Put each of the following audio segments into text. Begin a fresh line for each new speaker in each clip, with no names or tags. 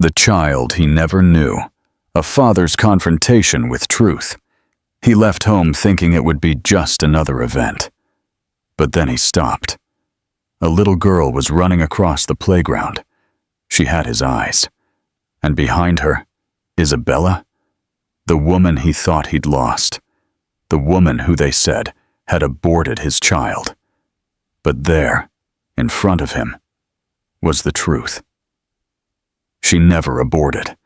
The child he never knew. A father's confrontation with truth. He left home thinking it would be just another event. But then he stopped. A little girl was running across the playground. She had his eyes. And behind her, Isabella? The woman he thought he'd lost. The woman who they said had aborted his child. But there, in front of him, was the truth. She never aborted,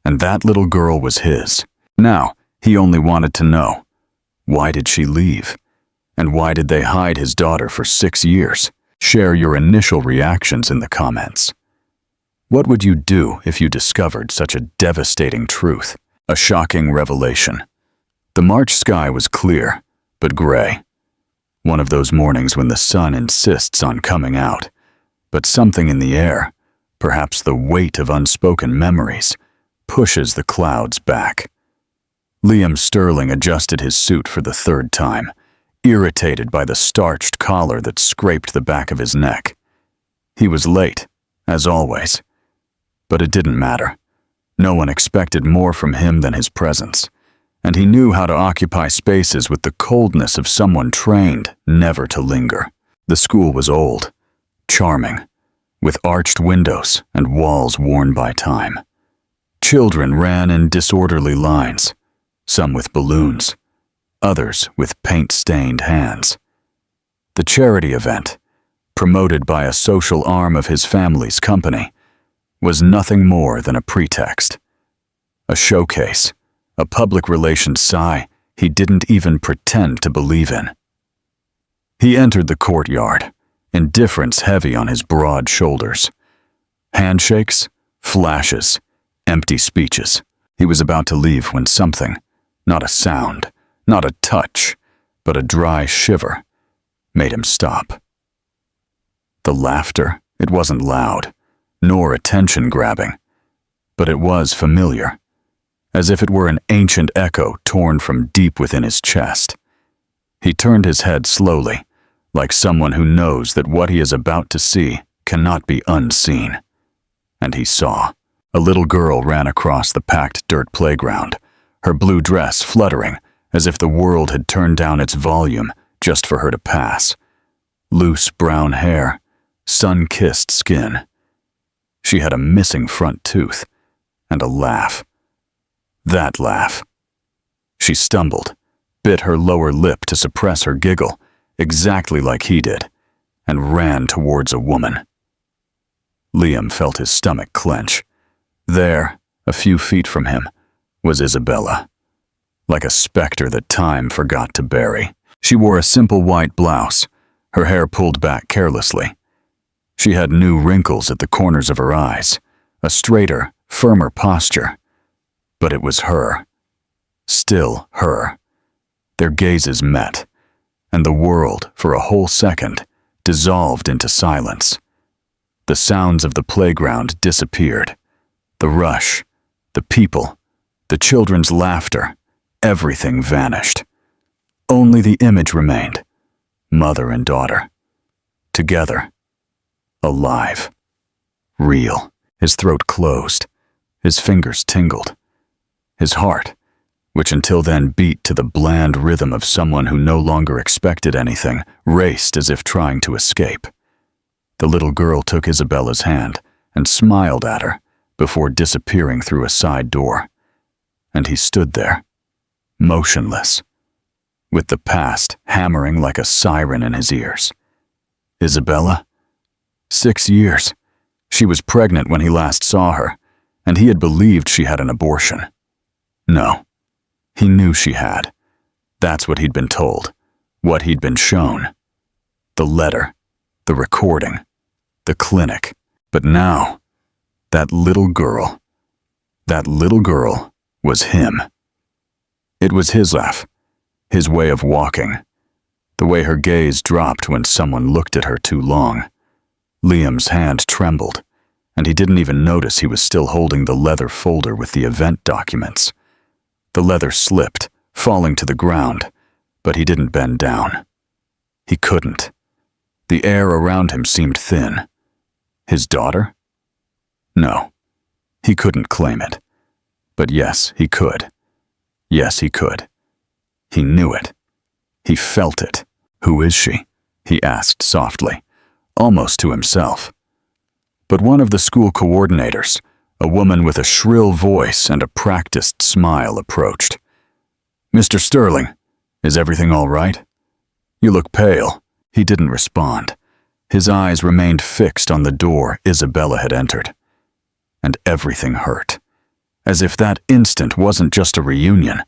and that little girl was his. Now, he only wanted to know, why did she leave? And why did they hide his daughter for 6 years? Share your initial reactions in the comments. What would you do if you discovered such a devastating truth? A shocking revelation. The March sky was clear, but gray. One of those mornings when the sun insists on coming out, but something in the air, perhaps the weight of unspoken memories, pushes the clouds back. Liam Sterling adjusted his suit for the 3rd time, irritated by the starched collar that scraped the back of his neck. He was late, as always. But it didn't matter. No one expected more from him than his presence, and he knew how to occupy spaces with the coldness of someone trained never to linger. The school was old, charming, with arched windows and walls worn by time. Children ran in disorderly lines, some with balloons, others with paint-stained hands. The charity event, promoted by a social arm of his family's company, was nothing more than a pretext. A showcase, a public relations sigh he didn't even pretend to believe in. He entered the courtyard, indifference heavy on his broad shoulders. Handshakes, flashes, empty speeches. He was about to leave when something, not a sound, not a touch, but a dry shiver, made him stop. The laughter, it wasn't loud, nor attention-grabbing, but it was familiar, as if it were an ancient echo torn from deep within his chest. He turned his head slowly, like someone who knows that what he is about to see cannot be unseen. And he saw. A little girl ran across the packed dirt playground, her blue dress fluttering as if the world had turned down its volume just for her to pass. Loose brown hair, sun-kissed skin. She had a missing front tooth, and a laugh. That laugh. She stumbled, bit her lower lip to suppress her giggle, exactly like he did, and ran towards a woman. Liam felt his stomach clench. There, a few feet from him, was Isabella, like a specter that time forgot to bury. She wore a simple white blouse, her hair pulled back carelessly. She had new wrinkles at the corners of her eyes, a straighter, firmer posture. But it was her. Still her. Their gazes met, and the world, for a whole second, dissolved into silence. The sounds of the playground disappeared. The rush, the people, the children's laughter, everything vanished. Only the image remained, mother and daughter, together. Alive. Real. His throat closed. His fingers tingled. His heart, which until then beat to the bland rhythm of someone who no longer expected anything, raced as if trying to escape. The little girl took Isabella's hand and smiled at her before disappearing through a side door. And he stood there, motionless, with the past hammering like a siren in his ears. Isabella? 6 years. She was pregnant when he last saw her, and he had believed she had an abortion. No, he knew she had. That's what he'd been told, what he'd been shown. The letter, the recording, the clinic. But now, that little girl was him. It was his laugh, his way of walking, the way her gaze dropped when someone looked at her too long. Liam's hand trembled, and he didn't even notice he was still holding the leather folder with the event documents. The leather slipped, falling to the ground, but he didn't bend down. He couldn't. The air around him seemed thin. His daughter? No. He couldn't claim it. But yes, he could. Yes, he could. He knew it. He felt it. "Who is she?" he asked softly, almost to himself. But one of the school coordinators, a woman with a shrill voice and a practiced smile, approached. "Mr. Sterling, is everything all right? You look pale." He didn't respond. His eyes remained fixed on the door Isabella had entered. And everything hurt. As if that instant wasn't just a reunion,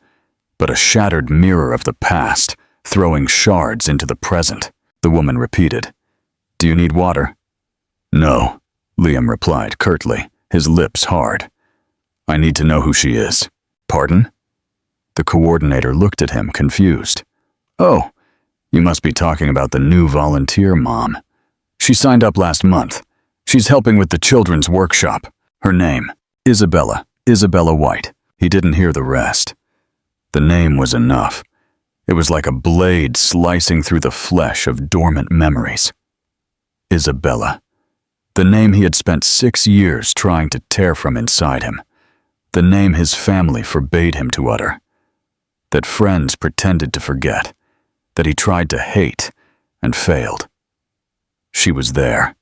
but a shattered mirror of the past, throwing shards into the present. The woman repeated, "Do you need water?" "No," Liam replied curtly, his lips hard. "I need to know who she is." "Pardon?" The coordinator looked at him, confused. "Oh, you must be talking about the new volunteer mom. She signed up last month. She's helping with the children's workshop. Her name, Isabella. Isabella White." He didn't hear the rest. The name was enough. It was like a blade slicing through the flesh of dormant memories. Isabella. The name he had spent 6 years trying to tear from inside him. The name his family forbade him to utter. That friends pretended to forget. That he tried to hate and failed. She was there,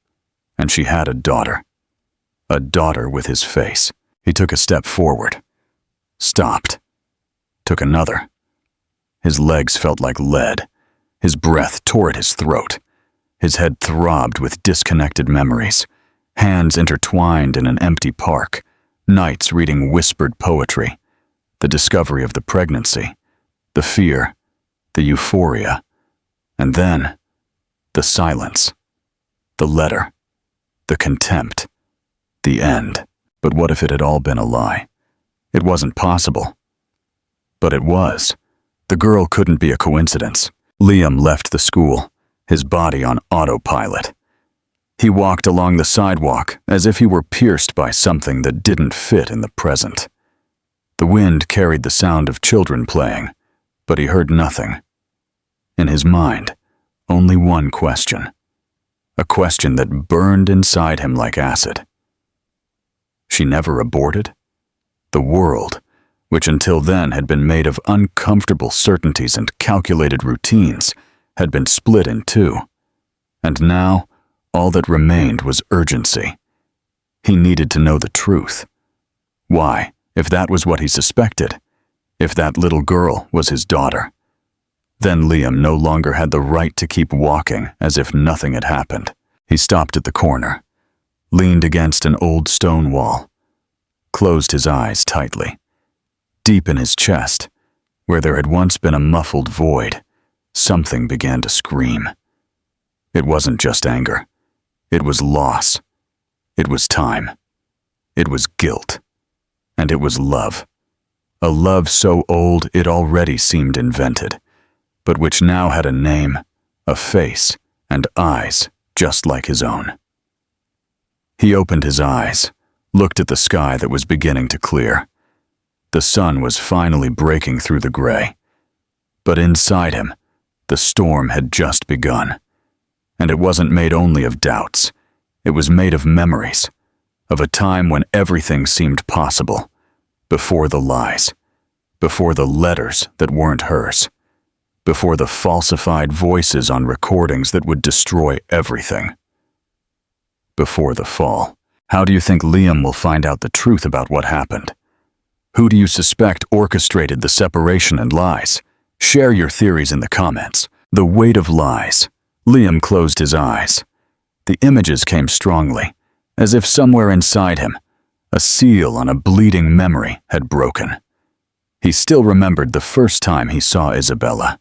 and she had a daughter. A daughter with his face. He took a step forward. Stopped. Took another. His legs felt like lead. His breath tore at his throat. His head throbbed with disconnected memories. Hands intertwined in an empty park. Nights reading whispered poetry. The discovery of the pregnancy. The fear. The euphoria. And then, the silence. The letter. The contempt. The end. But what if it had all been a lie? It wasn't possible. But it was. The girl couldn't be a coincidence. Liam left the school, his body on autopilot. He walked along the sidewalk as if he were pierced by something that didn't fit in the present. The wind carried the sound of children playing, but he heard nothing. In his mind, only one question. A question that burned inside him like acid. She never aborted? The world, which until then had been made of uncomfortable certainties and calculated routines, had been split in two. And now, all that remained was urgency. He needed to know the truth. Why, if that was what he suspected, if that little girl was his daughter, then Liam no longer had the right to keep walking as if nothing had happened. He stopped at the corner, leaned against an old stone wall, closed his eyes tightly. Deep in his chest, where there had once been a muffled void, something began to scream. It wasn't just anger. It was loss. It was time. It was guilt. And it was love. A love so old it already seemed invented, but which now had a name, a face, and eyes just like his own. He opened his eyes, looked at the sky that was beginning to clear. The sun was finally breaking through the gray. But inside him, the storm had just begun. And it wasn't made only of doubts. It was made of memories, of a time when everything seemed possible, before the lies, before the letters that weren't hers, before the falsified voices on recordings that would destroy everything. Before the fall. How do you think Liam will find out the truth about what happened? Who do you suspect orchestrated the separation and lies? Share your theories in the comments. The weight of lies. Liam closed his eyes. The images came strongly, as if somewhere inside him, a seal on a bleeding memory had broken. He still remembered the first time he saw Isabella.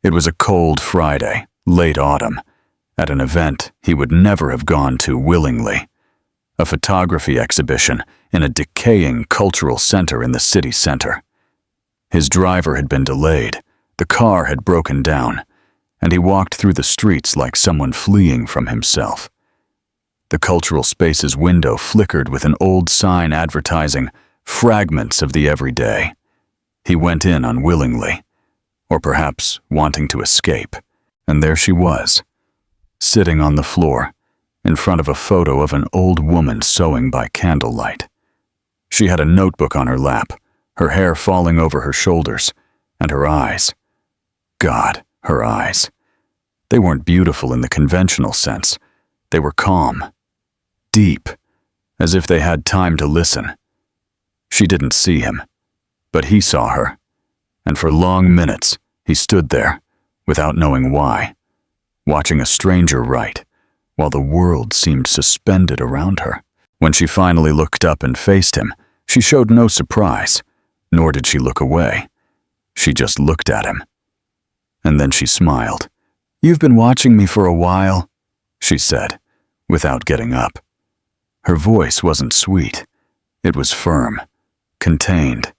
It was a cold Friday, late autumn, at an event he would never have gone to willingly. A photography exhibition in a decaying cultural center in the city center. His driver had been delayed, the car had broken down, and he walked through the streets like someone fleeing from himself. The cultural space's window flickered with an old sign advertising fragments of the everyday. He went in unwillingly, or perhaps wanting to escape, and there she was, sitting on the floor, in front of a photo of an old woman sewing by candlelight. She had a notebook on her lap, her hair falling over her shoulders, and her eyes. God, her eyes. They weren't beautiful in the conventional sense. They were calm, deep, as if they had time to listen. She didn't see him, but he saw her, and for long minutes he stood there, without knowing why, watching a stranger write, while the world seemed suspended around her. When she finally looked up and faced him, she showed no surprise, nor did she look away. She just looked at him. And then she smiled. "You've been watching me for a while," she said, without getting up. Her voice wasn't sweet. It was firm, contained,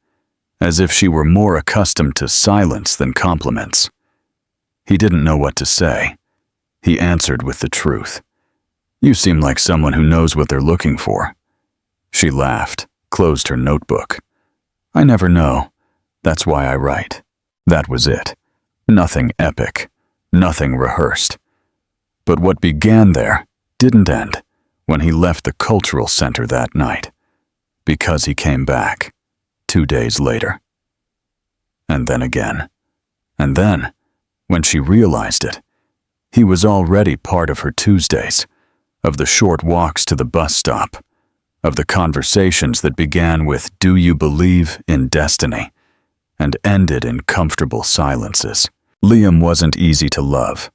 as if she were more accustomed to silence than compliments. He didn't know what to say. He answered with the truth. "You seem like someone who knows what they're looking for." She laughed, closed her notebook. "I never know. That's why I write." That was it. Nothing epic, nothing rehearsed. But what began there didn't end when he left the cultural center that night, because he came back 2 days later. And then again. And then, when she realized it, he was already part of her Tuesdays, of the short walks to the bus stop, of the conversations that began with "Do you believe in destiny?" and ended in comfortable silences. Liam wasn't easy to love,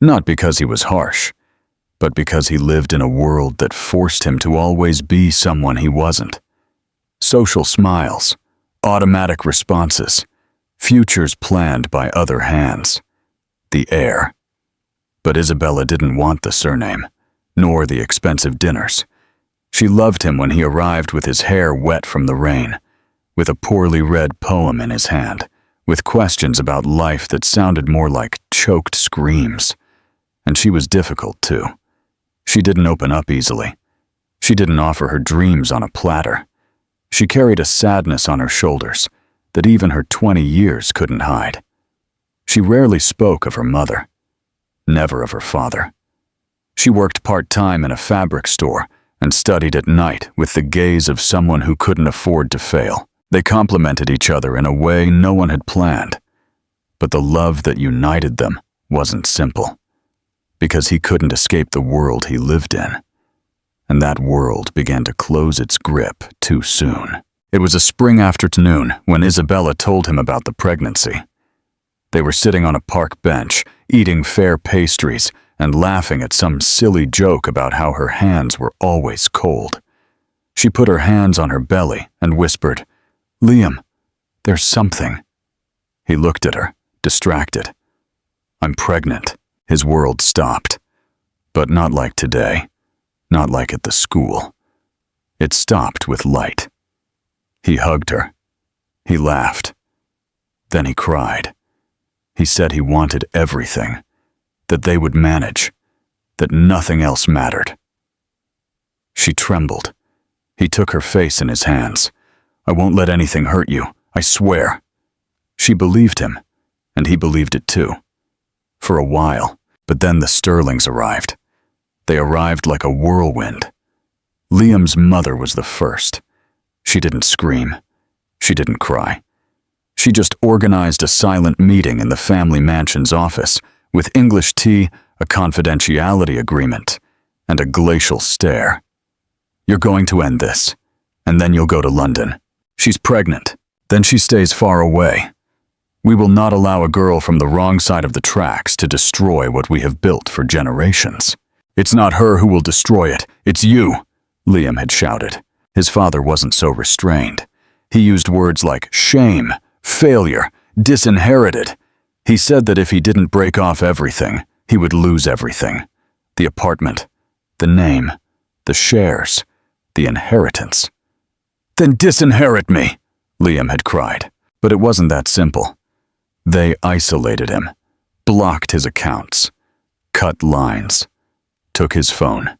not because he was harsh, but because he lived in a world that forced him to always be someone he wasn't. Social smiles, automatic responses, futures planned by other hands. The heir. But Isabella didn't want the surname, nor the expensive dinners. She loved him when he arrived with his hair wet from the rain, with a poorly read poem in his hand, with questions about life that sounded more like choked screams. And she was difficult, too. She didn't open up easily. She didn't offer her dreams on a platter. She carried a sadness on her shoulders that even her 20 years couldn't hide. She rarely spoke of her mother, never of her father. She worked part-time in a fabric store and studied at night with the gaze of someone who couldn't afford to fail. They complemented each other in a way no one had planned. But the love that united them wasn't simple, because he couldn't escape the world he lived in. And that world began to close its grip too soon. It was a spring afternoon when Isabella told him about the pregnancy. They were sitting on a park bench, eating fair pastries and laughing at some silly joke about how her hands were always cold. She put her hands on her belly and whispered, "Liam, there's something." He looked at her, distracted. "I'm pregnant." His world stopped. But not like today. Not like at the school. It stopped with light. He hugged her. He laughed. Then he cried. He said he wanted everything, that they would manage, that nothing else mattered. She trembled. He took her face in his hands. "I won't let anything hurt you, I swear." She believed him, and he believed it too. For a while, but then the Sterlings arrived. They arrived like a whirlwind. Liam's mother was the first. She didn't scream. She didn't cry. She just organized a silent meeting in the family mansion's office, with English tea, a confidentiality agreement, and a glacial stare. "You're going to end this, and then you'll go to London. She's pregnant. Then she stays far away. We will not allow a girl from the wrong side of the tracks to destroy what we have built for generations. It's not her who will destroy it, it's you," Liam had shouted. His father wasn't so restrained. He used words like shame, failure, disinherited. He said that if he didn't break off everything, he would lose everything. The apartment, the name, the shares, the inheritance. "Then disinherit me," Liam had cried. But it wasn't that simple. They isolated him, blocked his accounts, cut lines, took his phone,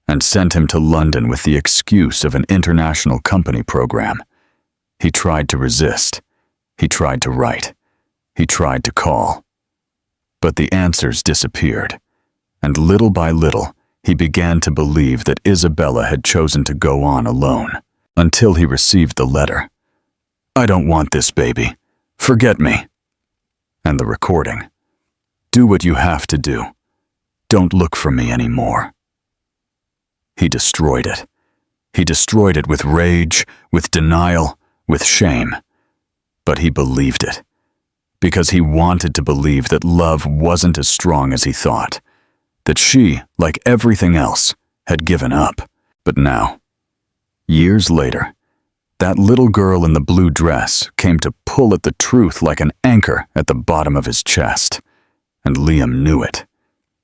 and sent him to London with the excuse of an international company program. He tried to resist. He tried to write. He tried to call. But the answers disappeared, and little by little, he began to believe that Isabella had chosen to go on alone. until he received the letter. "I don't want this baby. Forget me." And the recording. "Do what you have to do. Don't look for me anymore." He destroyed it. He destroyed it with rage, with denial, with shame. But he believed it. Because he wanted to believe that love wasn't as strong as he thought. That she, like everything else, had given up. But now, years later, that little girl in the blue dress came to pull at the truth like an anchor at the bottom of his chest. And Liam knew it.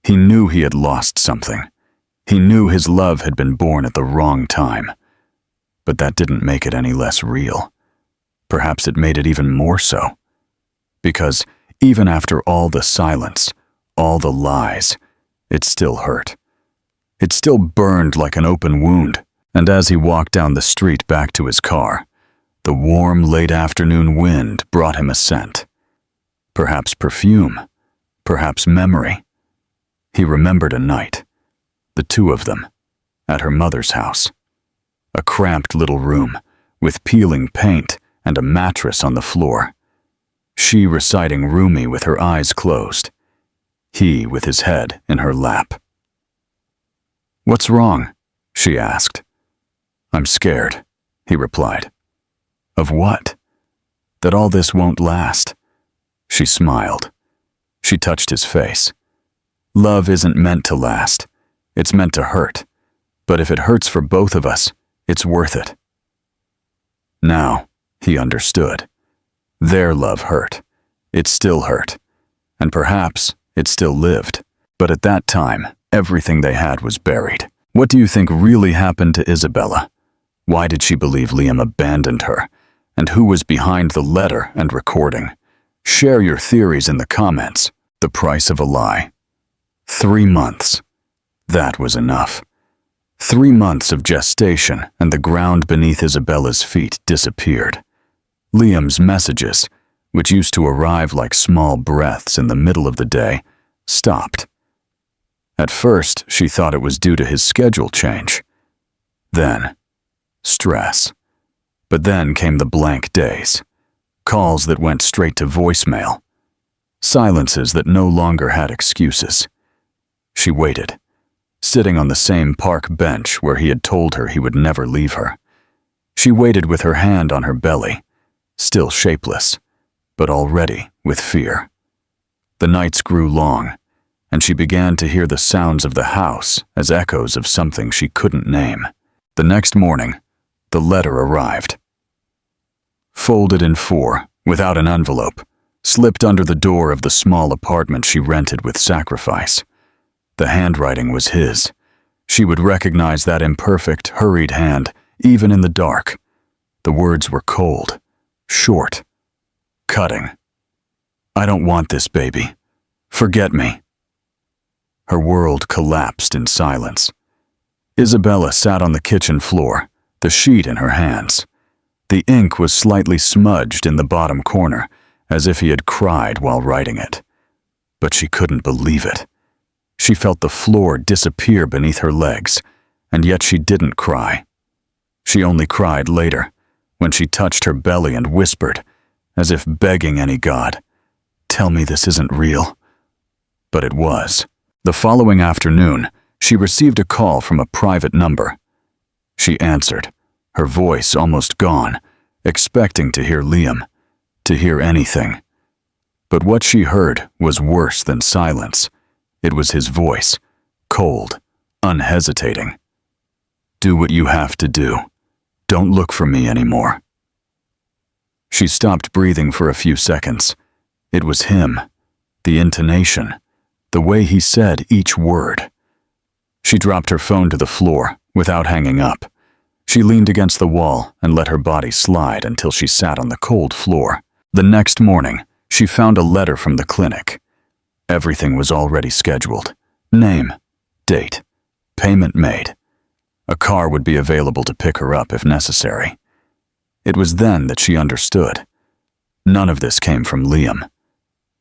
He knew he had lost something. He knew his love had been born at the wrong time. But that didn't make it any less real. Perhaps it made it even more so. Because even after all the silence, all the lies, it still hurt. It still burned like an open wound. And as he walked down the street back to his car, the warm, late afternoon wind brought him a scent. Perhaps perfume, perhaps memory. He remembered a night, the two of them, at her mother's house. A cramped little room, with peeling paint and a mattress on the floor. She reciting Rumi with her eyes closed. He with his head in her lap. "What's wrong?" she asked. "I'm scared," he replied. "Of what?" "That all this won't last." She smiled. She touched his face. "Love isn't meant to last. It's meant to hurt. But if it hurts for both of us, it's worth it." Now, he understood. Their love hurt. It still hurt. And perhaps it still lived. But at that time, everything they had was buried. What do you think really happened to Isabella? Why did she believe Liam abandoned her? And who was behind the letter and recording? Share your theories in the comments. The price of a lie. 3 months. That was enough. 3 months of gestation, and the ground beneath Isabella's feet disappeared. Liam's messages, which used to arrive like small breaths in the middle of the day, stopped. At first, she thought it was due to his schedule change. Then, stress. But then came the blank days. Calls that went straight to voicemail. Silences that no longer had excuses. She waited, sitting on the same park bench where he had told her he would never leave her. She waited with her hand on her belly, still shapeless, but already with fear. The nights grew long, and she began to hear the sounds of the house as echoes of something she couldn't name. The next morning, the letter arrived. Folded in 4, without an envelope, slipped under the door of the small apartment she rented with sacrifice. The handwriting was his. She would recognize that imperfect, hurried hand, even in the dark. The words were cold, short, cutting. "I don't want this baby. Forget me." Her world collapsed in silence. Isabella sat on the kitchen floor, the sheet in her hands. The ink was slightly smudged in the bottom corner, as if he had cried while writing it. But she couldn't believe it. She felt the floor disappear beneath her legs, and yet she didn't cry. She only cried later, when she touched her belly and whispered, as if begging any god, "Tell me this isn't real." But it was. The following afternoon, she received a call from a private number. She answered, her voice almost gone, expecting to hear Liam, to hear anything. But what she heard was worse than silence. It was his voice, cold, unhesitating. "Do what you have to do. Don't look for me anymore." She stopped breathing for a few seconds. It was him, the intonation, the way he said each word. She dropped her phone to the floor without hanging up. She leaned against the wall and let her body slide until she sat on the cold floor. The next morning, she found a letter from the clinic. Everything was already scheduled. Name, date, payment made. A car would be available to pick her up if necessary. It was then that she understood. None of this came from Liam.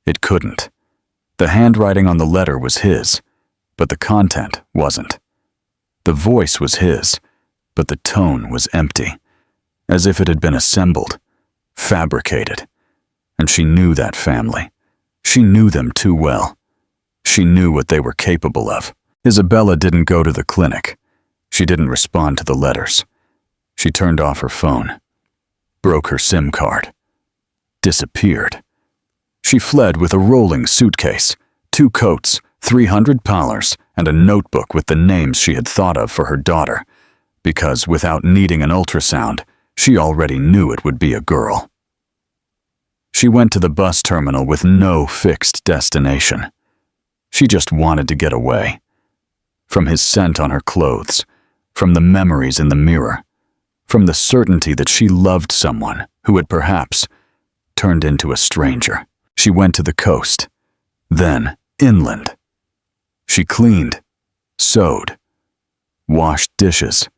It couldn't. The handwriting on the letter was his, but the content wasn't. The voice was his, but the tone was empty. as if it had been assembled, fabricated. And she knew that family. She knew them too well. She knew what they were capable of. Isabella didn't go to the clinic. She didn't respond to the letters. She turned off her phone, broke her SIM card, disappeared. She fled with a rolling suitcase, 2 coats, $300, and a notebook with the names she had thought of for her daughter, because without needing an ultrasound, she already knew it would be a girl. She went to the bus terminal with no fixed destination. She just wanted to get away. From his scent on her clothes, from the memories in the mirror, from the certainty that she loved someone who had perhaps turned into a stranger. She went to the coast, then inland. She cleaned, sewed, washed dishes.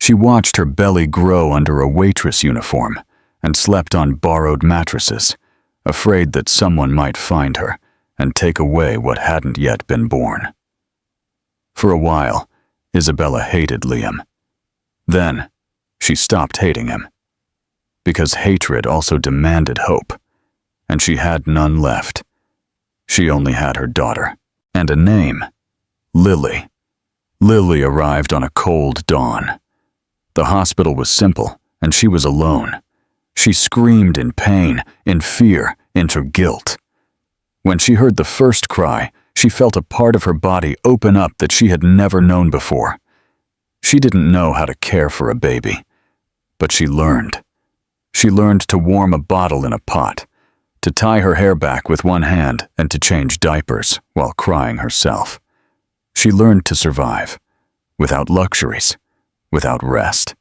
She watched her belly grow under a waitress uniform and slept on borrowed mattresses, afraid that someone might find her and take away what hadn't yet been born. For a while, Isabella hated Liam. Then, she stopped hating him, because hatred also demanded hope, and she had none left. She only had her daughter, and a name, Lily. Lily arrived on a cold dawn. The hospital was simple, and she was alone. She screamed in pain, in fear, into guilt. When she heard the first cry, she felt a part of her body open up that she had never known before. She didn't know how to care for a baby, but she learned. She learned to warm a bottle in a pot, to tie her hair back with one hand and to change diapers while crying herself. She learned to survive, without luxuries, without rest,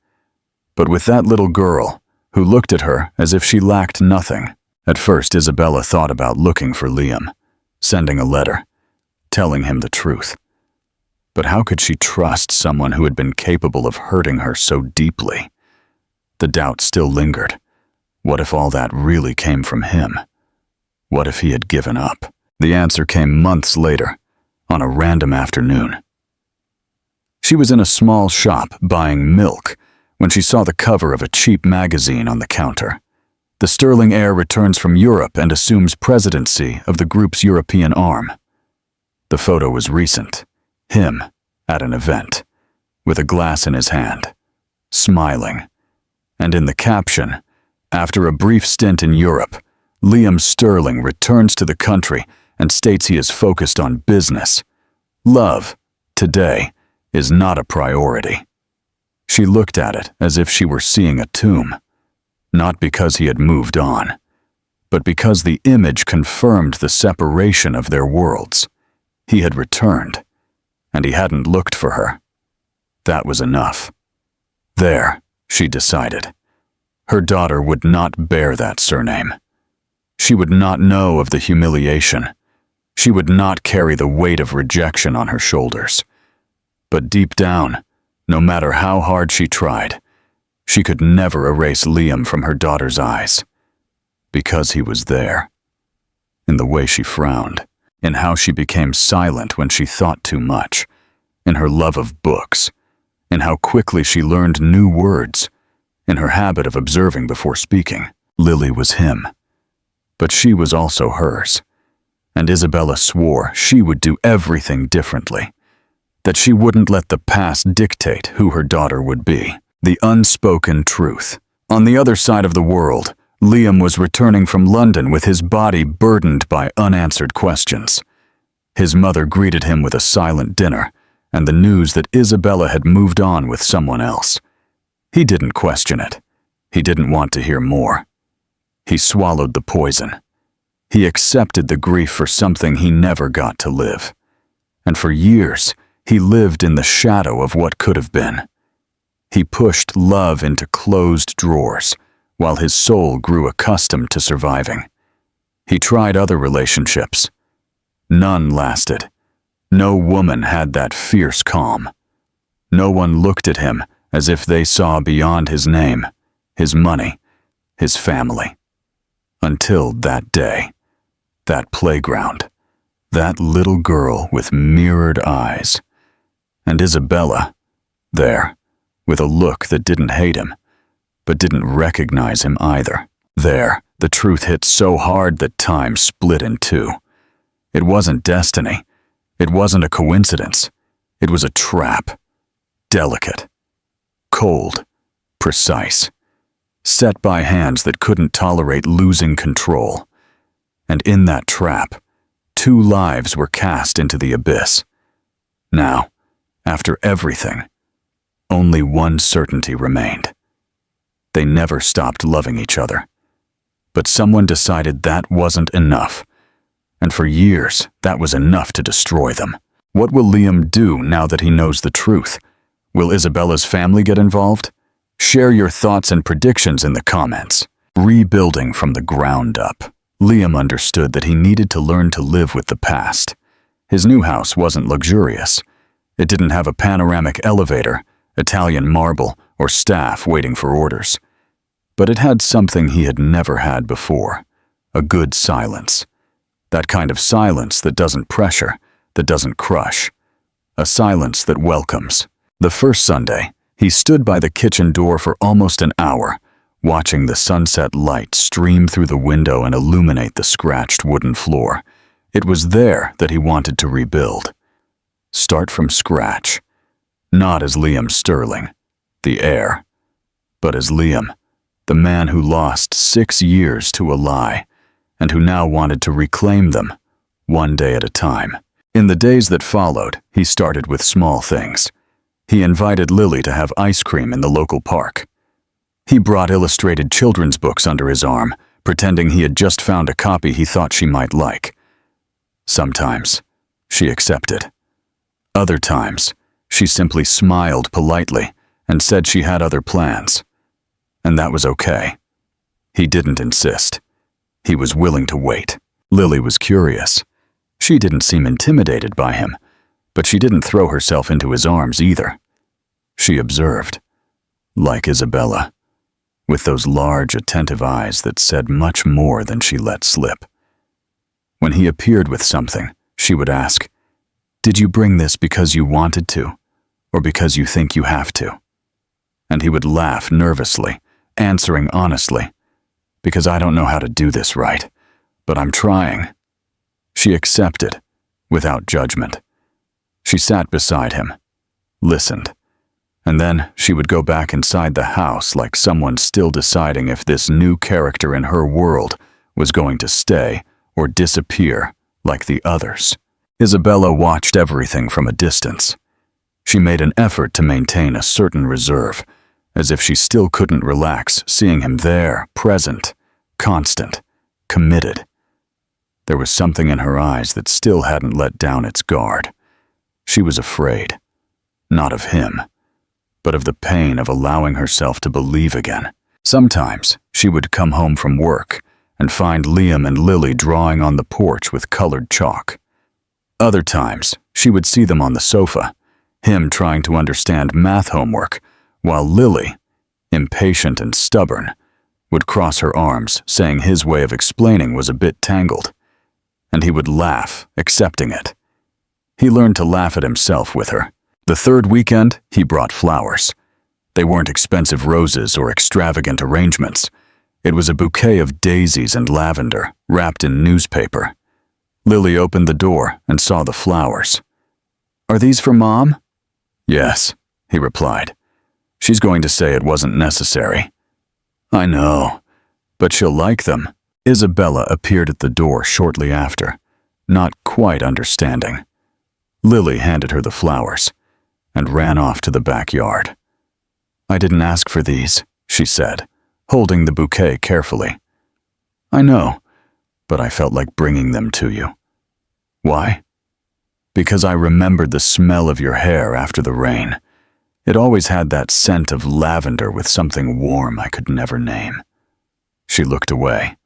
but with that little girl who looked at her as if she lacked nothing. At first, Isabella thought about looking for Liam, sending a letter, telling him the truth. But how could she trust someone who had been capable of hurting her so deeply? The doubt still lingered. What if all that really came from him? What if he had given up? The answer came months later, on a random afternoon. She was in a small shop buying milk when she saw the cover of a cheap magazine on the counter. The sterling heir returns from Europe and assumes presidency of the group's European arm. The photo was recent. Him, at an event, with a glass in his hand, smiling. And in the caption, after a brief stint in Europe, Liam Sterling returns to the country and states he is focused on business. Love, today, is not a priority. She looked at it as if she were seeing a tomb, not because he had moved on, but because the image confirmed the separation of their worlds. He had returned, and he hadn't looked for her. That was enough. There, she decided. Her daughter would not bear that surname. She would not know of the humiliation. She would not carry the weight of rejection on her shoulders. But deep down, no matter how hard she tried, she could never erase Liam from her daughter's eyes. Because he was there. In the way she frowned, in how she became silent when she thought too much, in her love of books, in how quickly she learned new words, in her habit of observing before speaking. Lily was him, but she was also hers, and Isabella swore she would do everything differently, that she wouldn't let the past dictate who her daughter would be. The unspoken truth. On the other side of the world, Liam was returning from London with his body burdened by unanswered questions. His mother greeted him with a silent dinner and the news that Isabella had moved on with someone else. He didn't question it. He didn't want to hear more. He swallowed the poison. He accepted the grief for something he never got to live. And for years, he lived in the shadow of what could have been. He pushed love into closed drawers, while his soul grew accustomed to surviving. He tried other relationships. None lasted. No woman had that fierce calm. No one looked at him as if they saw beyond his name, his money, his family. Until that day, that playground, that little girl with mirrored eyes, and Isabella, there, with a look that didn't hate him, but didn't recognize him either. There, the truth hit so hard that time split in two. It wasn't destiny. It wasn't a coincidence. It was a trap. Delicate. Cold. Precise. Set by hands that couldn't tolerate losing control. And in that trap, 2 lives were cast into the abyss. Now, after everything, only one certainty remained. They never stopped loving each other. But someone decided that wasn't enough. And for years, that was enough to destroy them. What will Liam do now that he knows the truth? Will Isabella's family get involved? Share your thoughts and predictions in the comments. Rebuilding from the ground up. Liam understood that he needed to learn to live with the past. His new house wasn't luxurious. It didn't have a panoramic elevator, Italian marble, or staff waiting for orders. But it had something he had never had before, a good silence. That kind of silence that doesn't pressure, that doesn't crush. A silence that welcomes. The first Sunday, he stood by the kitchen door for almost an hour, watching the sunset light stream through the window and illuminate the scratched wooden floor. It was there that he wanted to rebuild. Start from scratch. Not as Liam Sterling, the heir, but as Liam, the man who lost 6 years to a lie, and who now wanted to reclaim them, one day at a time. In the days that followed, he started with small things. He invited Lily to have ice cream in the local park. He brought illustrated children's books under his arm, pretending he had just found a copy he thought she might like. Sometimes, she accepted. Other times, she simply smiled politely and said she had other plans. And that was okay. He didn't insist. He was willing to wait. Lily was curious. She didn't seem intimidated by him, but she didn't throw herself into his arms either. She observed, like Isabella, with those large, attentive eyes that said much more than she let slip. When he appeared with something, she would ask, "Did you bring this because you wanted to, or because you think you have to?" And he would laugh nervously, answering honestly, "Because I don't know how to do this right, but I'm trying." She accepted, without judgment. She sat beside him, listened, and then she would go back inside the house like someone still deciding if this new character in her world was going to stay or disappear like the others. Isabella watched everything from a distance. She made an effort to maintain a certain reserve, as if she still couldn't relax seeing him there, present, constant, committed. There was something in her eyes that still hadn't let down its guard. She was afraid, not of him, but of the pain of allowing herself to believe again. Sometimes she would come home from work and find Liam and Lily drawing on the porch with colored chalk. Other times, she would see them on the sofa, him trying to understand math homework, while Lily, impatient and stubborn, would cross her arms, saying his way of explaining was a bit tangled. And he would laugh, accepting it. He learned to laugh at himself with her. The third weekend, he brought flowers. They weren't expensive roses or extravagant arrangements. It was a bouquet of daisies and lavender, wrapped in newspaper. Lily opened the door and saw the flowers. "Are these for Mom?" "Yes," he replied. "She's going to say it wasn't necessary." "I know, but she'll like them." Isabella appeared at the door shortly after, not quite understanding. Lily handed her the flowers and ran off to the backyard. "I didn't ask for these," she said, holding the bouquet carefully. "I know, but I felt like bringing them to you." "Why?" "Because I remembered the smell of your hair after the rain. It always had that scent of lavender with something warm I could never name." She looked away.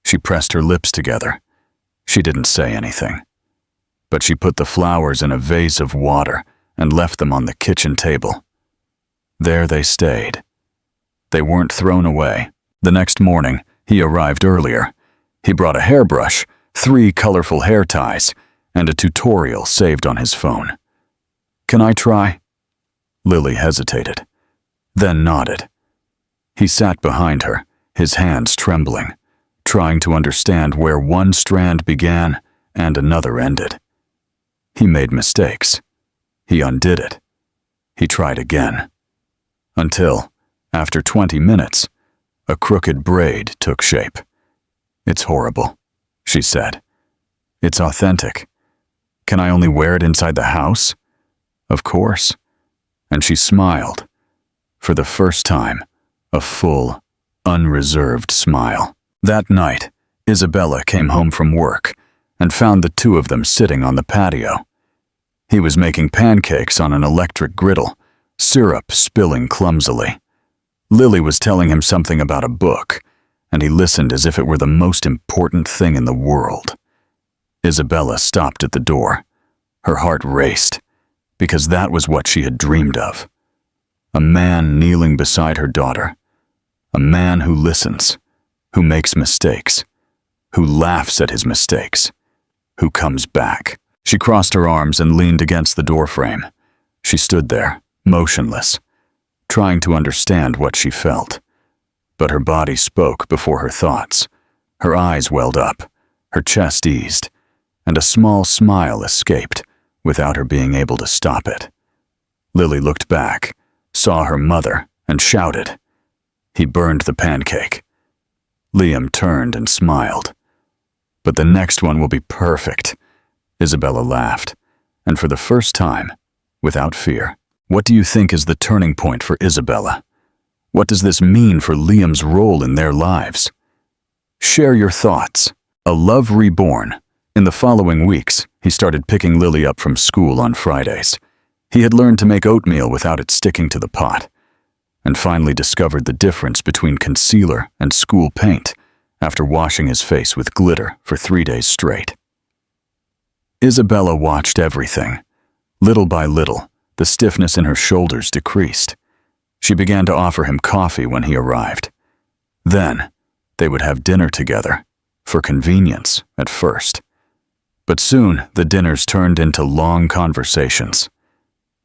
She pressed her lips together. She didn't say anything. But she put the flowers in a vase of water and left them on the kitchen table. There they stayed. They weren't thrown away. The next morning, he arrived earlier. He brought a hairbrush, 3 colorful hair ties, and a tutorial saved on his phone. "Can I try?" Lily hesitated, then nodded. He sat behind her, his hands trembling, trying to understand where one strand began and another ended. He made mistakes. He undid it. He tried again. Until, after 20 minutes, a crooked braid took shape. "It's horrible," she said. "It's authentic. Can I only wear it inside the house?" "Of course." And she smiled. For the first time, a full, unreserved smile. That night, Isabella came home from work and found the two of them sitting on the patio. He was making pancakes on an electric griddle, syrup spilling clumsily. Lily was telling him something about a book, and he listened as if it were the most important thing in the world. Isabella stopped at the door. Her heart raced, because that was what she had dreamed of. A man kneeling beside her daughter. A man who listens, who makes mistakes, who laughs at his mistakes, who comes back. She crossed her arms and leaned against the doorframe. She stood there, motionless, trying to understand what she felt. But her body spoke before her thoughts. Her eyes welled up, her chest eased, and a small smile escaped without her being able to stop it. Lily looked back, saw her mother, and shouted. He burned the pancake. Liam turned and smiled. "But the next one will be perfect," Isabella laughed, and for the first time, without fear. What do you think is the turning point for Isabella? What does this mean for Liam's role in their lives? Share your thoughts. A Love Reborn. In the following weeks, he started picking Lily up from school on Fridays. He had learned to make oatmeal without it sticking to the pot, and finally discovered the difference between concealer and school paint after washing his face with glitter for 3 days straight. Isabella watched everything. Little by little, the stiffness in her shoulders decreased. She began to offer him coffee when he arrived. Then, they would have dinner together, for convenience at first. But soon, the dinners turned into long conversations.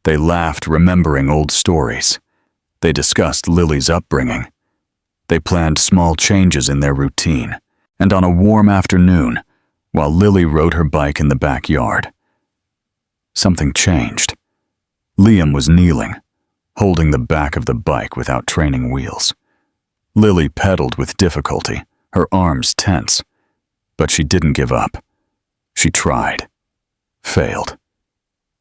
They laughed, remembering old stories. They discussed Lily's upbringing. They planned small changes in their routine. And on a warm afternoon, while Lily rode her bike in the backyard, something changed. Liam was kneeling, holding the back of the bike without training wheels. Lily pedaled with difficulty, her arms tense. But she didn't give up. She tried. Failed.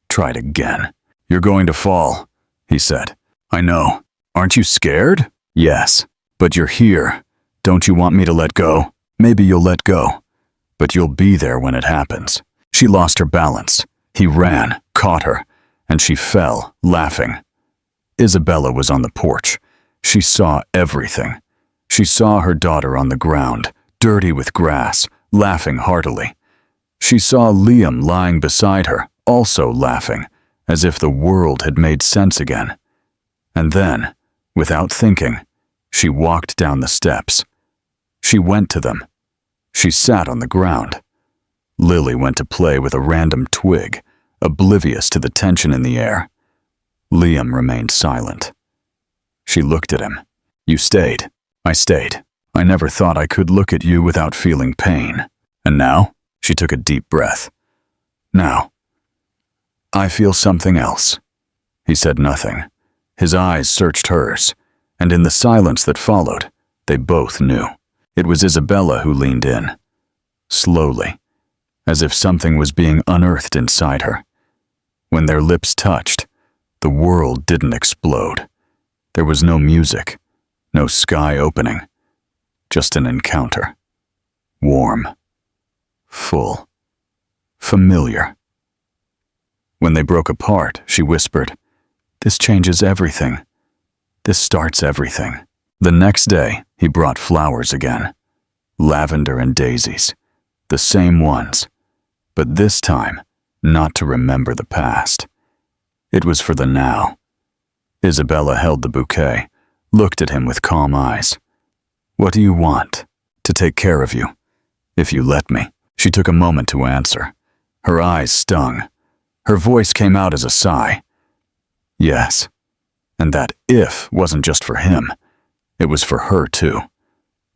Tried again. "You're going to fall," he said. "I know. Aren't you scared?" "Yes. But you're here. Don't you want me to let go?" "Maybe you'll let go. But you'll be there when it happens." She lost her balance. He ran, caught her, and she fell, laughing. Isabella was on the porch. She saw everything. She saw her daughter on the ground, dirty with grass, laughing heartily. She saw Liam lying beside her, also laughing, as if the world had made sense again. And then, without thinking, she walked down the steps. She went to them. She sat on the ground. Lily went to play with a random twig, oblivious to the tension in the air. Liam remained silent. She looked at him. "You stayed." "I stayed. I never thought I could look at you without feeling pain. And now?" She took a deep breath. "Now, I feel something else." He said nothing. His eyes searched hers, and in the silence that followed, they both knew. It was Isabella who leaned in, slowly, as if something was being unearthed inside her. When their lips touched, the world didn't explode. There was no music, no sky opening, just an encounter. Warm, full, familiar. When they broke apart, she whispered, "This changes everything. This starts everything." The next day, he brought flowers again. Lavender and daisies, the same ones, but this time, not to remember the past. It was for the now. Isabella held the bouquet, looked at him with calm eyes. "What do you want?" "To take care of you, if you let me." She took a moment to answer. Her eyes stung. Her voice came out as a sigh. Yes, and that "if" wasn't just for him. It was for her too,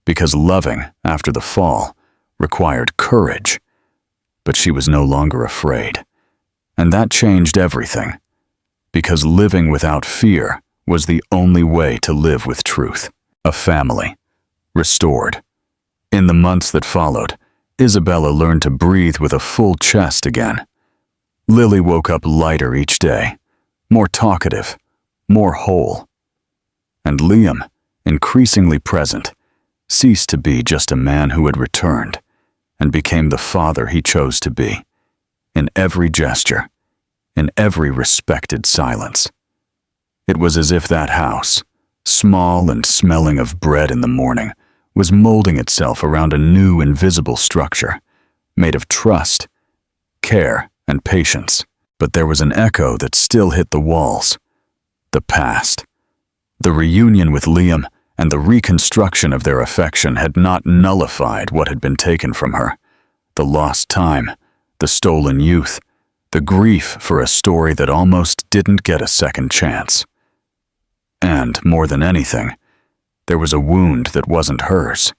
because loving after the fall required courage. But she was no longer afraid, and that changed everything, because living without fear was the only way to live with truth. A family, restored. In the months that followed, Isabella learned to breathe with a full chest again. Lily woke up lighter each day, more talkative, more whole. And Liam, increasingly present, ceased to be just a man who had returned and became the father he chose to be, in every gesture, in every respected silence. It was as if that house, small and smelling of bread in the morning, was molding itself around a new invisible structure, made of trust, care, and patience. But there was an echo that still hit the walls. The past. The reunion with Liam and the reconstruction of their affection had not nullified what had been taken from her. The lost time, the stolen youth, the grief for a story that almost didn't get a second chance. And, more than anything, there was a wound that wasn't hers.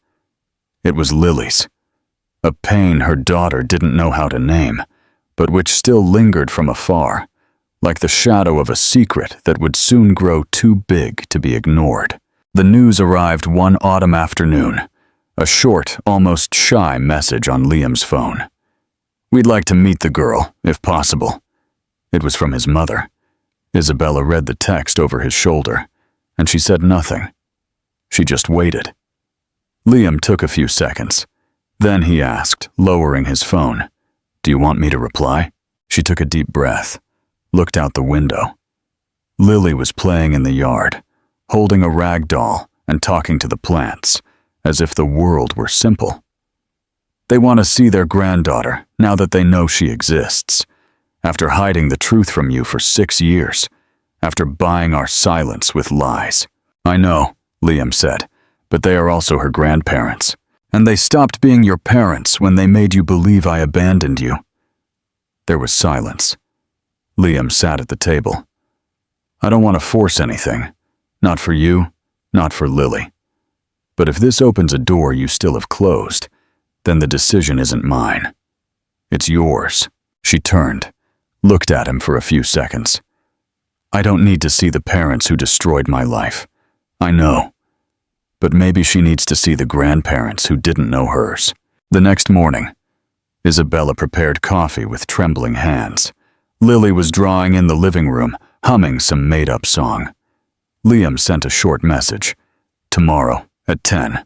It was Lily's. A pain her daughter didn't know how to name, but which still lingered from afar, like the shadow of a secret that would soon grow too big to be ignored. The news arrived one autumn afternoon, a short, almost shy message on Liam's phone. "We'd like to meet the girl, if possible." It was from his mother. Isabella read the text over his shoulder, and she said nothing. She just waited. Liam took a few seconds. Then he asked, lowering his phone, "Do you want me to reply?" She took a deep breath, looked out the window. Lily was playing in the yard, holding a rag doll and talking to the plants, as if the world were simple. They want to see their granddaughter now that they know she exists, after hiding the truth from you for 6 years, after buying our silence with lies. "I know," Liam said, "but they are also her grandparents. And they stopped being your parents when they made you believe I abandoned you." There was silence. Liam sat at the table. "I don't want to force anything. Not for you, not for Lily. But if this opens a door you still have closed, then the decision isn't mine. It's yours." She turned, looked at him for a few seconds. "I don't need to see the parents who destroyed my life. I know. But maybe she needs to see the grandparents who didn't know hers." The next morning, Isabella prepared coffee with trembling hands. Lily was drawing in the living room, humming some made-up song. Liam sent a short message, "Tomorrow at 10.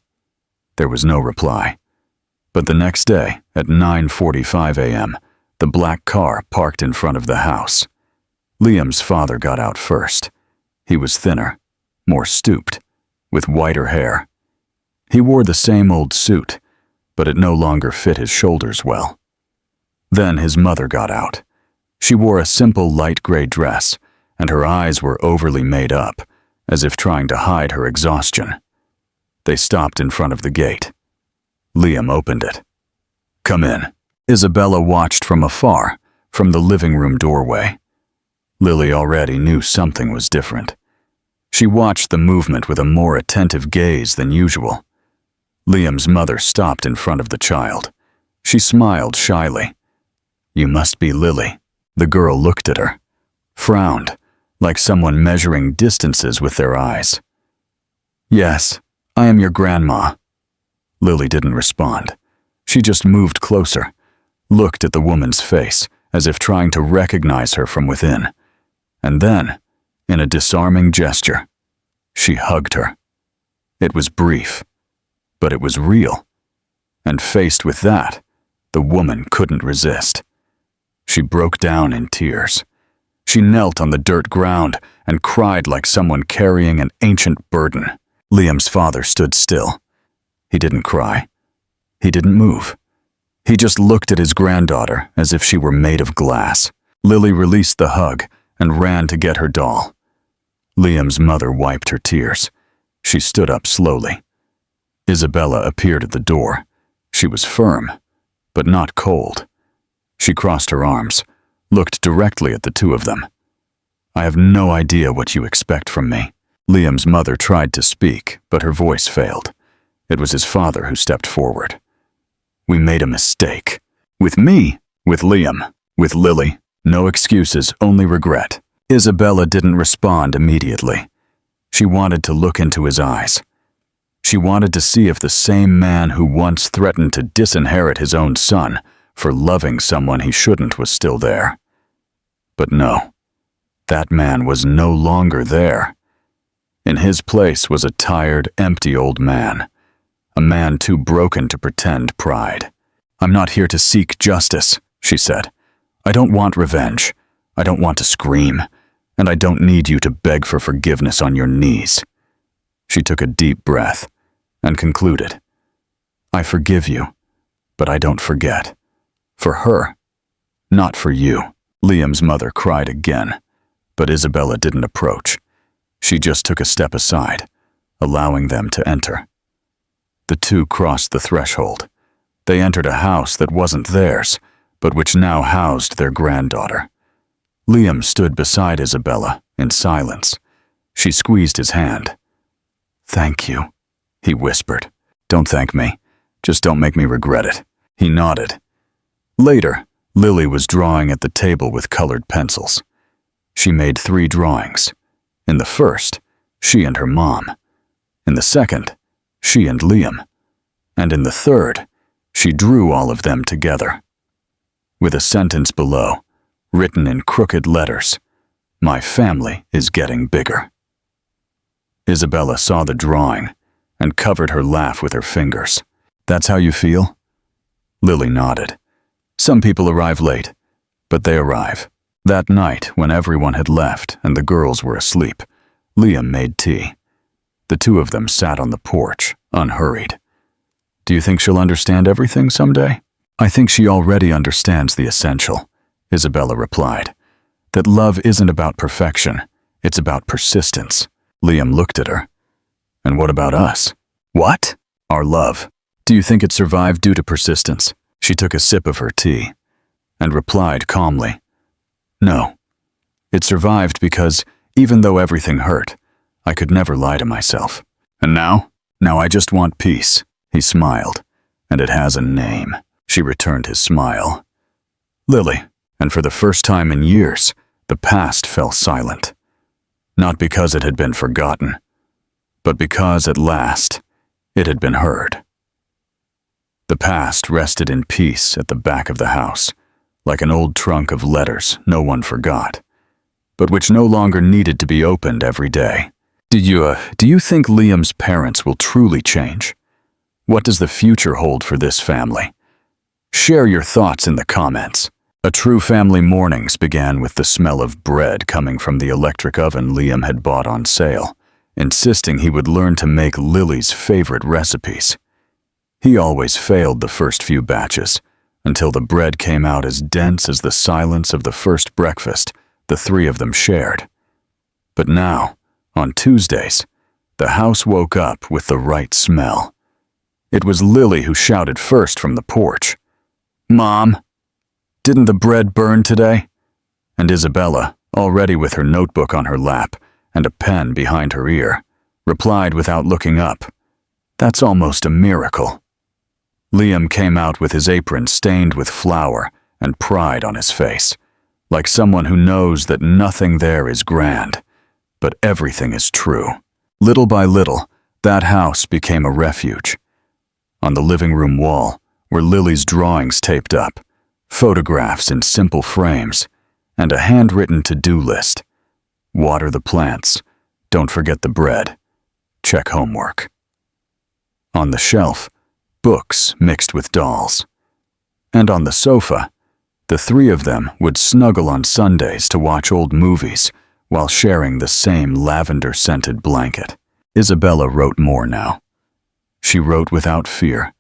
There was no reply. But the next day, at 9:45 a.m., the black car parked in front of the house. Liam's father got out first. He was thinner, more stooped, with whiter hair. He wore the same old suit, but it no longer fit his shoulders well. Then his mother got out. She wore a simple light gray dress, and her eyes were overly made up, as if trying to hide her exhaustion. They stopped in front of the gate. Liam opened it. "Come in." Isabella watched from afar, from the living room doorway. Lily already knew something was different. She watched the movement with a more attentive gaze than usual. Liam's mother stopped in front of the child. She smiled shyly. "You must be Lily." The girl looked at her, frowned, like someone measuring distances with their eyes. "Yes, I am your grandma." Lily didn't respond. She just moved closer, looked at the woman's face as if trying to recognize her from within. And then, in a disarming gesture, she hugged her. It was brief, but it was real. And faced with that, the woman couldn't resist. She broke down in tears. She knelt on the dirt ground and cried like someone carrying an ancient burden. Liam's father stood still. He didn't cry. He didn't move. He just looked at his granddaughter as if she were made of glass. Lily released the hug and ran to get her doll. Liam's mother wiped her tears. She stood up slowly. Isabella appeared at the door. She was firm, but not cold. She crossed her arms, looked directly at the two of them. "I have no idea what you expect from me." Liam's mother tried to speak, but her voice failed. It was his father who stepped forward. We made a mistake. With me, with Liam, with Lily. No excuses, only regret. Isabella didn't respond immediately. She wanted to look into his eyes. She wanted to see if the same man who once threatened to disinherit his own son for loving someone he shouldn't was still there. But no, that man was no longer there. In his place was a tired, empty old man, a man too broken to pretend pride. I'm not here to seek justice, she said. I don't want revenge. I don't want to scream. And I don't need you to beg for forgiveness on your knees. She took a deep breath and concluded, I forgive you, but I don't forget. For her, not for you. Liam's mother cried again, but Isabella didn't approach. She just took a step aside, allowing them to enter. The two crossed the threshold. They entered a house that wasn't theirs, but which now housed their granddaughter. Liam stood beside Isabella in silence. She squeezed his hand. Thank you, he whispered. Don't thank me. Just don't make me regret it. He nodded. Later, Lily was drawing at the table with colored pencils. She made 3 drawings. In the first, she and her mom. In the second, she and Liam. And in the third, she drew all of them together. With a sentence below, written in crooked letters, my family is getting bigger. Isabella saw the drawing and covered her laugh with her fingers. That's how you feel? Lily nodded. Some people arrive late, but they arrive. That night, when everyone had left and the girls were asleep, Liam made tea. The two of them sat on the porch, unhurried. Do you think she'll understand everything someday? I think she already understands the essential, Isabella replied. That love isn't about perfection, it's about persistence. Liam looked at her. And what about us? What? Our love. Do you think it survived due to persistence? She took a sip of her tea and replied calmly. No. It survived because, even though everything hurt, I could never lie to myself. And now? Now I just want peace. He smiled. And it has a name. She returned his smile. Lily. And for the first time in years, the past fell silent. Not because it had been forgotten, but because at last it had been heard. The past rested in peace at the back of the house, like an old trunk of letters no one forgot, but which no longer needed to be opened every day. Do you think Liam's parents will truly change? What does the future hold for this family? Share your thoughts in the comments. A True Family Mornings began with the smell of bread coming from the electric oven Liam had bought on sale, insisting he would learn to make Lily's favorite recipes. He always failed the first few batches, until the bread came out as dense as the silence of the first breakfast the 3 of them shared. But now, on Tuesdays, the house woke up with the right smell. It was Lily who shouted first from the porch. Mom, didn't the bread burn today? And Isabella, already with her notebook on her lap and a pen behind her ear, replied without looking up. That's almost a miracle. Liam came out with his apron stained with flour and pride on his face, like someone who knows that nothing there is grand, but everything is true. Little by little, that house became a refuge. On the living room wall were Lily's drawings taped up, photographs in simple frames, and a handwritten to-do list. Water the plants. Don't forget the bread. Check homework. On the shelf, books mixed with dolls. And on the sofa, the 3 of them would snuggle on Sundays to watch old movies while sharing the same lavender-scented blanket. Isabella wrote more now. She wrote without fear,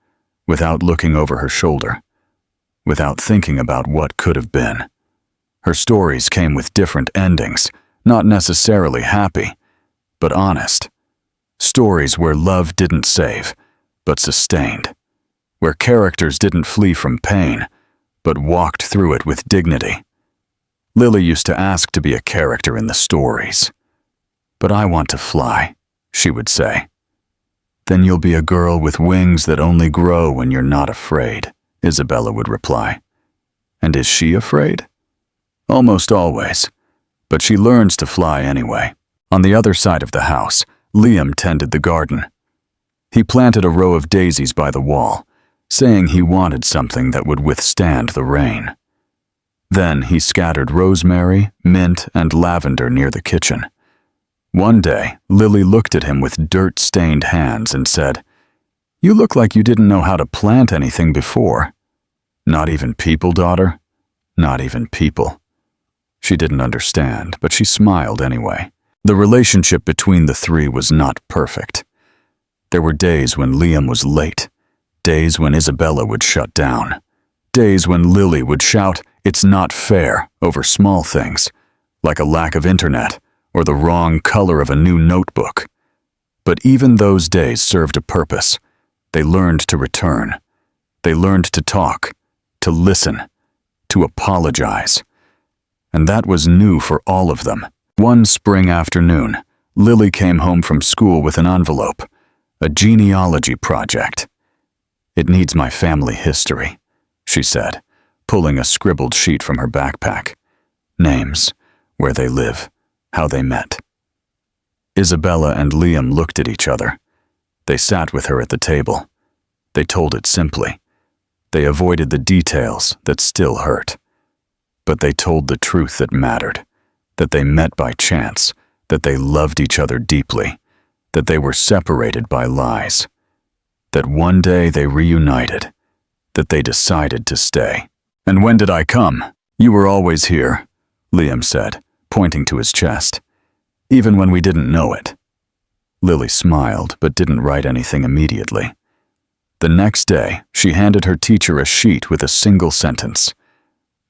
without looking over her shoulder, without thinking about what could have been. Her stories came with different endings, not necessarily happy, but honest. Stories where love didn't save, but sustained. Where characters didn't flee from pain, but walked through it with dignity. Lily used to ask to be a character in the stories. "But I want to fly," she would say. "Then you'll be a girl with wings that only grow when you're not afraid," Isabella would reply. And is she afraid? Almost always. But she learns to fly anyway. On the other side of the house, Liam tended the garden. He planted a row of daisies by the wall, saying he wanted something that would withstand the rain. Then he scattered rosemary, mint, and lavender near the kitchen. One day, Lily looked at him with dirt-stained hands and said, "You look like you didn't know how to plant anything before." "Not even people, daughter? Not even people." She didn't understand, but she smiled anyway. The relationship between the three was not perfect. There were days when Liam was late, days when Isabella would shut down, days when Lily would shout, "It's not fair," over small things, like a lack of internet or the wrong color of a new notebook. But even those days served a purpose. They learned to return. They learned to talk, to listen, to apologize. And that was new for all of them. One spring afternoon, Lily came home from school with an envelope, a genealogy project. "It needs my family history," she said, pulling a scribbled sheet from her backpack. Names, where they live, how they met. Isabella and Liam looked at each other. They sat with her at the table. They told it simply. They avoided the details that still hurt. But they told the truth that mattered, that they met by chance, that they loved each other deeply, that they were separated by lies, that one day they reunited, that they decided to stay. "And when did I come? You were always here," Liam said, pointing to his chest. "Even when we didn't know it." Lily smiled, but didn't write anything immediately. The next day, she handed her teacher a sheet with a single sentence.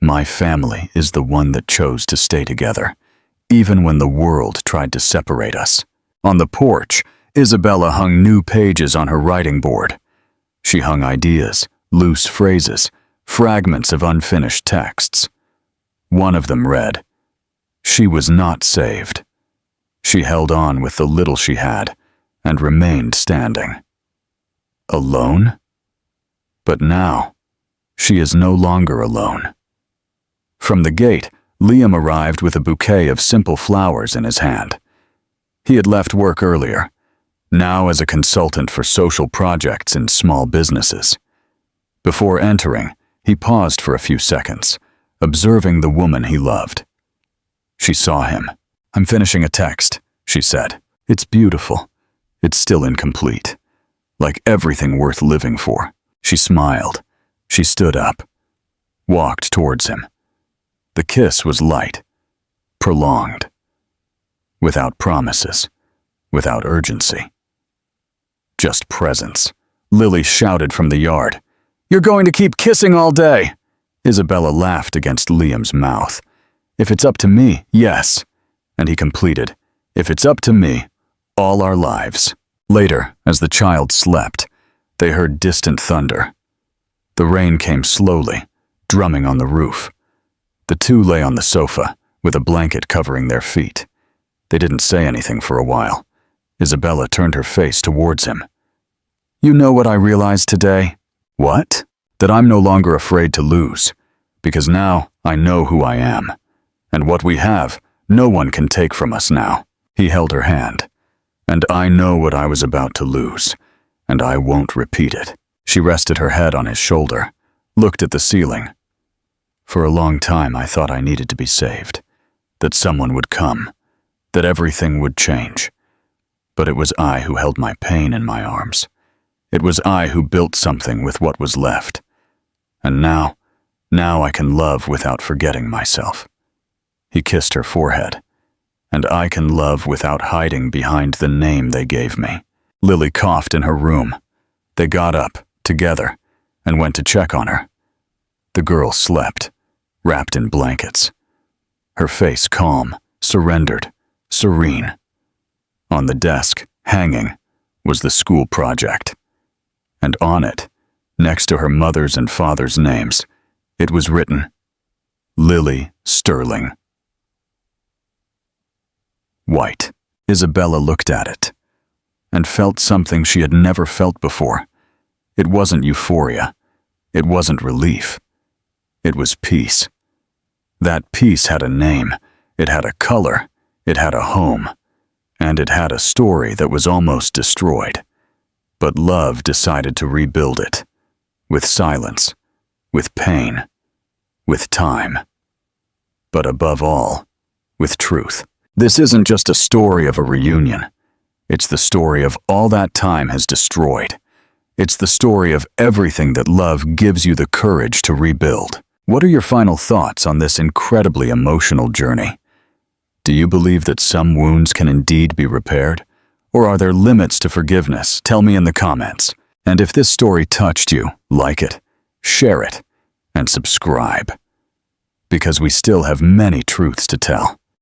"My family is the one that chose to stay together, even when the world tried to separate us." On the porch, Isabella hung new pages on her writing board. She hung ideas, loose phrases, fragments of unfinished texts. One of them read, "She was not saved." She held on with the little she had and remained standing. Alone? But now, she is no longer alone. From the gate, Liam arrived with a bouquet of simple flowers in his hand. He had left work earlier, now as a consultant for social projects in small businesses. Before entering, he paused for a few seconds, observing the woman he loved. She saw him. "I'm finishing a text," she said. "It's beautiful. It's still incomplete. Like everything worth living for." She smiled. She stood up, walked towards him. The kiss was light, prolonged, without promises, without urgency. Just presence. Lily shouted from the yard, "You're going to keep kissing all day!" Isabella laughed against Liam's mouth. "If it's up to me, yes." And he completed, "If it's up to me, all our lives." Later, as the child slept, they heard distant thunder. The rain came slowly, drumming on the roof. The two lay on the sofa, with a blanket covering their feet. They didn't say anything for a while. Isabella turned her face towards him. "You know what I realized today?" "What?" "That I'm no longer afraid to lose, because now I know who I am. And what we have, no one can take from us now." He held her hand. "And I know what I was about to lose, and I won't repeat it." She rested her head on his shoulder, looked at the ceiling. "For a long time I thought I needed to be saved, that someone would come, that everything would change. But it was I who held my pain in my arms. It was I who built something with what was left. And now I can love without forgetting myself." He kissed her forehead. "And I can love without hiding behind the name they gave me." Lily coughed in her room. They got up, together, and went to check on her. The girl slept, wrapped in blankets. Her face calm, surrendered, serene. On the desk, hanging, was the school project. And on it, next to her mother's and father's names, it was written, Lily Sterling. White. Isabella looked at it and felt something she had never felt before. It wasn't euphoria. It wasn't relief. It was peace. That peace had a name. It had a color. It had a home. And it had a story that was almost destroyed. But love decided to rebuild it. With silence. With pain. With time. But above all, with truth. This isn't just a story of a reunion. It's the story of all that time has destroyed. It's the story of everything that love gives you the courage to rebuild. What are your final thoughts on this incredibly emotional journey? Do you believe that some wounds can indeed be repaired? Or are there limits to forgiveness? Tell me in the comments. And if this story touched you, like it, share it, and subscribe. Because we still have many truths to tell.